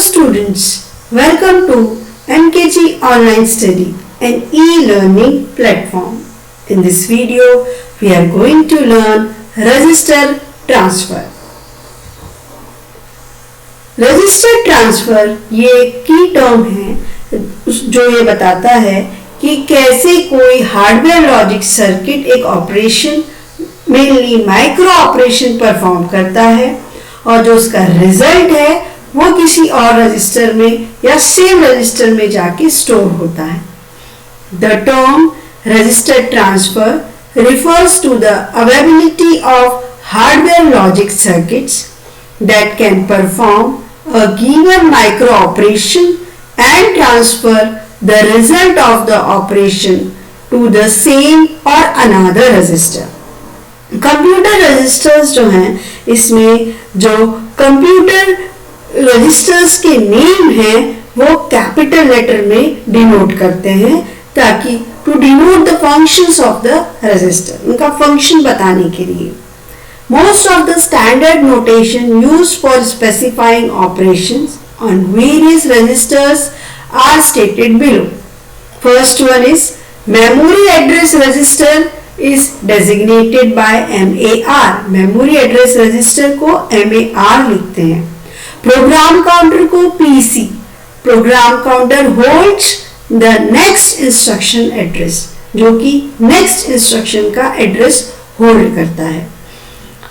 students, welcome to MKG Online Study, an e-learning platform. In this video, we are going to learn register transfer. Register transfer ये की term है जो ये बताता है कि कैसे कोई हार्डवेयर लॉजिक सर्किट एक operation mainly micro operation perform करता है और जो उसका रिजल्ट है वो किसी और रजिस्टर में या सेम रजिस्टर में जाके स्टोर होता है. The term register transfer refers to the availability of hardware logic circuits that can perform a given micro operation and transfer the result of the operation to the same or another register. Computer registers जो हैं इसमें जो computer registers के name हैं वो capital letter में denote करते हैं ताकि to denote the functions of the register, उनका फंक्शन बताने के लिए. Most of the standard notation used for specifying operations on various registers are stated below. First one is memory address register is designated by MAR. Memory address register को MAR लिखते हैं. Program counter को PC. Program counter holds the next instruction address, जो कि next instruction का address hold करता है.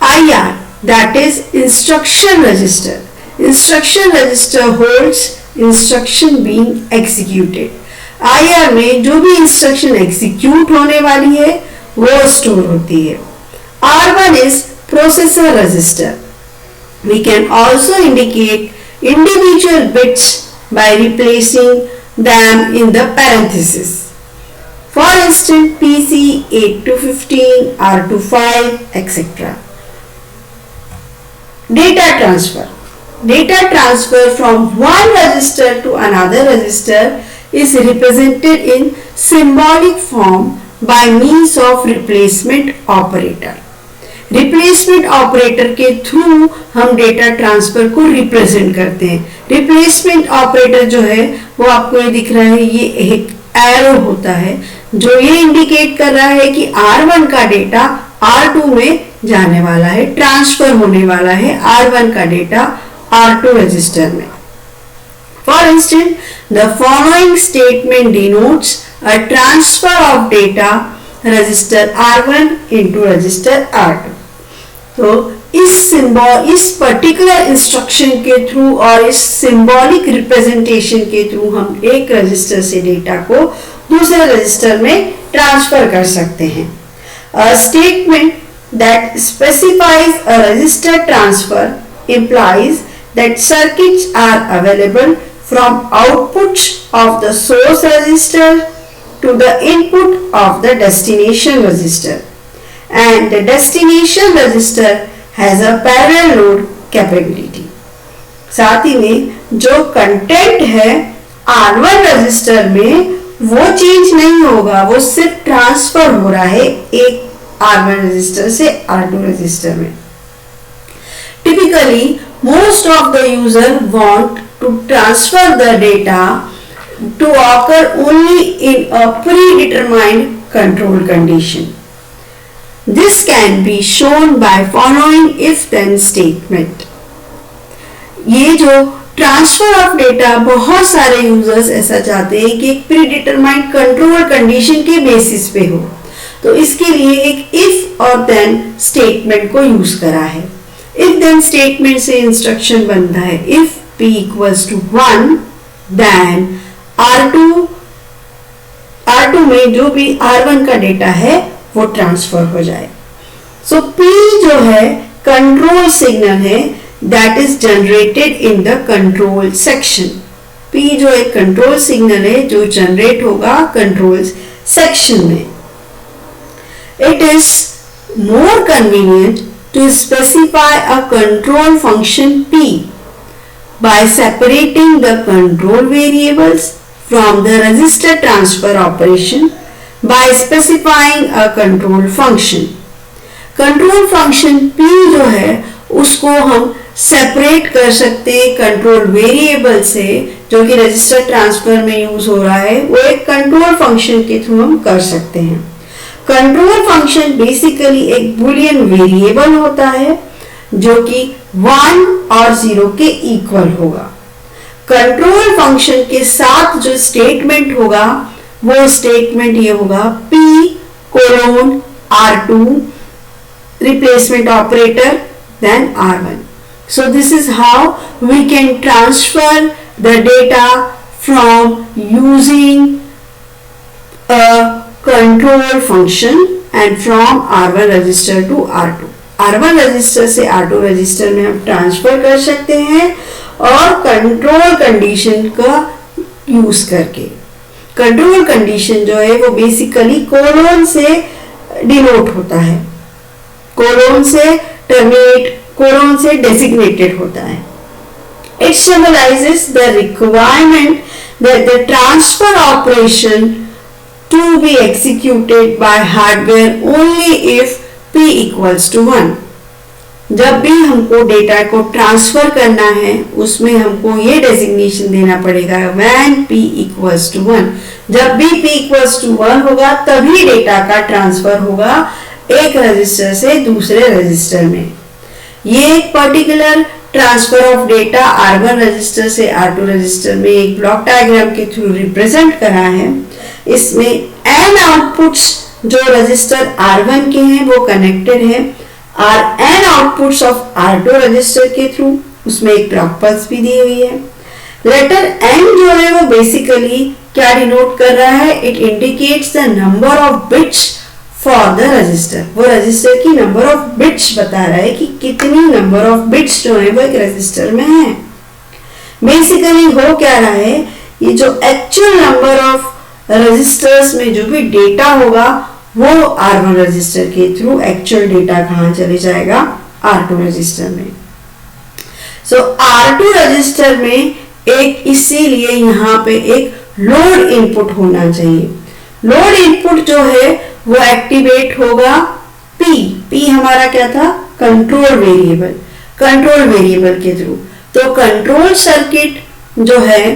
IR, that is instruction register. Instruction register holds instruction being executed. IR में जो भी instruction execute होने वाली है वो store होती है. R1 is processor register. We can also indicate individual bits by replacing them in the parentheses. For instance, PC 8 to 15, R to 5, etc. Data transfer. Data transfer from one register to another register is represented in symbolic form by means of replacement operator. Replacement operator के through हम data transfer को represent करते हैं. Replacement operator जो है वो आपको ये दिख रहा है, ये एक एरो होता है जो ये इंडिकेट कर रहा है कि R1 का डेटा R2 में जाने वाला है, ट्रांसफर होने वाला है R1 का डेटा R2 रजिस्टर में. For instance, the following statement denotes a transfer of data register R1 into register R2. तो इस पर्टिकुलर इंस्ट्रक्शन के थ्रू और इस सिंबॉलिक रिप्रेजेंटेशन के थ्रू हम एक रजिस्टर से डेटा को दूसरे रजिस्टर में ट्रांसफर कर सकते हैं. A statement that specifies a register transfer implies that circuits are available from outputs of the source register to the input of the destination register, and the destination register has a parallel load capability. साथ ही में जो content है R1 register में वो change नहीं होगा, वो सिर्फ ट्रांसफर हो रहा है एक R1 रजिस्टर से R2 रजिस्टर में. Typically, most of the user want to transfer the data to occur only in a predetermined control condition. This can be shown by following if-then statement. ये जो transfer of data बहुत सारे users ऐसा चाहते हैं कि एक प्रीडिटरमाइंड कंट्रोल कंडीशन के बेसिस पे हो, तो इसके लिए एक इफ और देन स्टेटमेंट को यूज करा है. इफ देन स्टेटमेंट से इंस्ट्रक्शन बनता है if p equals to 1 then R2 में जो भी R1 का डेटा है वो ट्रांसफर हो जाए. सो p जो है कंट्रोल सिग्नल है that is generated in the control section. P जो एक कंट्रोल सिग्नल है जो जनरेट होगा कंट्रोल सेक्शन में. It is more convenient to specify a control function P by separating the control variables from the register transfer operation by specifying a control function. Control function P जो है उसको हम separate कर सकते हैं control variable से, जो कि रजिस्टर ट्रांसफर में यूज हो रहा है, वो एक कंट्रोल फंक्शन के थ्रू हम कर सकते हैं। कंट्रोल फंक्शन बेसिकली एक बुलियन वेरिएबल होता है जो कि 1 और 0 के इक्वल होगा। कंट्रोल फंक्शन के साथ जो स्टेटमेंट होगा वो स्टेटमेंट ये होगा P:(R2) replacement operator then R1. So this is how we can transfer the data from using a control function and from R1 register to R2. R1 register से R2 register में हम transfer कर सकते हैं और control condition का use करके। Control condition जो है वो बेसिकली कोलोन से डिनोट होता है, कोलोन से टर्मिनेट, कोलोन से डेसिग्नेटेड होता है। It symbolizes the requirement that the transfer operation to be executed by hardware only if P equals to 1. जब भी हमको डेटा को ट्रांसफर करना है उसमें हमको ये डेजिग्नेशन देना पड़ेगा when P equals to 1. जब भी P equals to 1 होगा तभी डेटा का ट्रांसफर होगा एक रजिस्टर से दूसरे रजिस्टर में। ये एक particular transfer of data R1 register से R2 रजिस्टर में एक ब्लॉक डायग्राम के थ्रू रिप्रेजेंट करा है। इसमें n आउटपुट्स जो रजिस्टर R1 के हैं वो कनेक्टेड है और n outputs of R2 register के थ्रू, उसमें एक क्लॉक पल्स भी दी हुई है। लेटर n जो है वो बेसिकली क्या डिनोट कर रहा है? It indicates the number of bits for the register. वो रजिस्टर की नंबर ऑफ बिट्स बता रहा है कि कितनी नंबर ऑफ बिट्स जो है वो एक रजिस्टर में है। बेसिकली हो क्या रहा है, ये जो एक्चुअल नंबर ऑफ रजिस्टर्स में जो भी डेटा होगा वो R1 रजिस्टर के थ्रू एक्चुअल डेटा कहां चले जाएगा? R2 रजिस्टर में। सो R2 रजिस्टर में एक, इसीलिए यहाँ पे एक लोड इनपुट होना चाहिए। लोड इनपुट जो है वो एक्टिवेट होगा P हमारा क्या था? कंट्रोल वेरिएबल, कंट्रोल वेरिएबल के थ्रू। तो कंट्रोल सर्किट जो है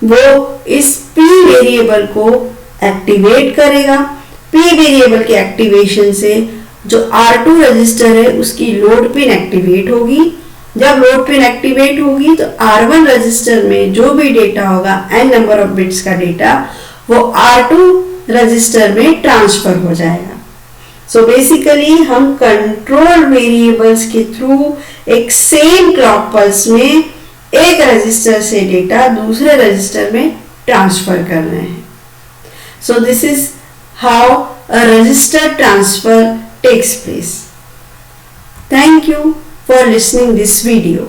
वो इस P वेरिएबल को एक्टिवेट करेगा। P वेरिएबल के एक्टिवेशन से जो R2 रजिस्टर है उसकी लोड पिन एक्टिवेट होगी। जब लोड पिन एक्टिवेट होगी तो R1 रजिस्टर में जो भी डेटा होगा, n नंबर ऑफ बिट्स का डेटा, वो R2 रजिस्टर में ट्रांसफर हो जाएगा। सो बेसिकली हम कंट्रोल वेरिएबल्स के थ्रू एक सेम क्लॉक पल्स में एक रजिस्टर से डेटा दूसरे रजिस्टर में ट्रांसफर कर रहे हैं। So this is how a register transfer takes place. Thank you for listening this video.